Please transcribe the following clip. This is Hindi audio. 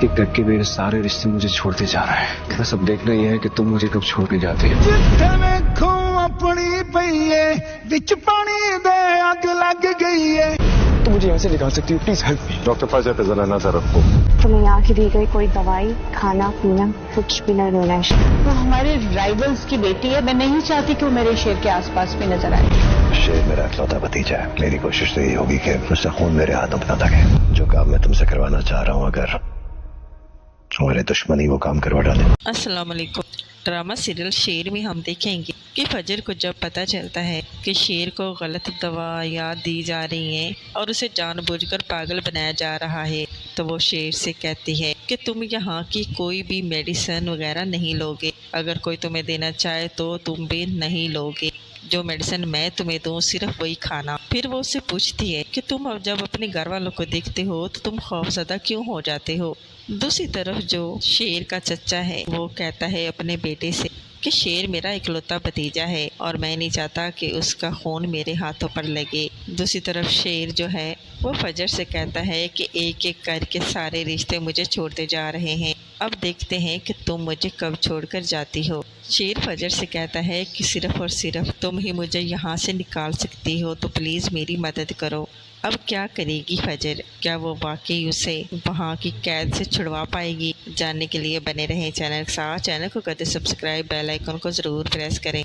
एक करके मेरे सारे रिश्ते मुझे छोड़ते जा रहा है। बस अब देखना यह है कि तुम मुझे कब छोड़ के जाती हो। जिथे वेखो अपनी पईए विच पानी दे अग लग गई है। तो मुझे यहाँ से निकाल सकती हो, प्लीज हेल्प मी। डॉक्टर फजल पे जरा नजर रखो। तुम्हें यहाँ की दी गई कोई दवाई, खाना पीना कुछ भी नहीं लेना है। वो हमारे राइवल्स की बेटी है। मैं नहीं चाहती कि वो मेरे शेर के आसपास भी नजर आए। शेर मेरा इकलौता भतीजा है। मेरी कोशिश तो यही होगी कि उससे खून मेरे हाथों में न लगे। जो काम मैं तुमसे करवाना चाह रहा हूँ, अगर हमारे दुश्मनी वो काम करवा डाले। अस्सलाम वालेकुम। ड्रामा सीरियल शेर में हम देखेंगे कि फजर को जब पता चलता है कि शेर को गलत दवाइयाँ दी जा रही हैं और उसे जानबूझकर पागल बनाया जा रहा है, तो वो शेर से कहती है कि तुम यहाँ की कोई भी मेडिसिन वगैरह नहीं लोगे। अगर कोई तुम्हें देना चाहे तो तुम भी नहीं लोगे। जो मेडिसिन मैं तुम्हें दूँ सिर्फ वही खाना। फिर वो उससे पूछती है कि तुम अब जब अपने घर वालों को देखते हो तो तुम खौफज़दा क्यों हो जाते हो। दूसरी तरफ जो शेर का चच्चा है वो कहता है अपने बेटे से कि शेर मेरा इकलौता भतीजा है और मैं नहीं चाहता कि उसका खून मेरे हाथों पर लगे। दूसरी तरफ शेर जो है वो फजर से कहता है कि एक एक करके सारे रिश्ते मुझे छोड़ते जा रहे हैं। अब देखते हैं कि तुम मुझे कब छोड़कर जाती हो। शेर फजर से कहता है कि सिर्फ़ और सिर्फ तुम ही मुझे यहाँ से निकाल सकती हो, तो प्लीज़ मेरी मदद करो। अब क्या करेगी फजर? क्या वो वाकई उसे वहाँ की कैद से छुड़वा पाएगी? जानने के लिए बने रहें चैनल के साथ। चैनल को करते सब्सक्राइब, बेल आइकन को ज़रूर प्रेस करें।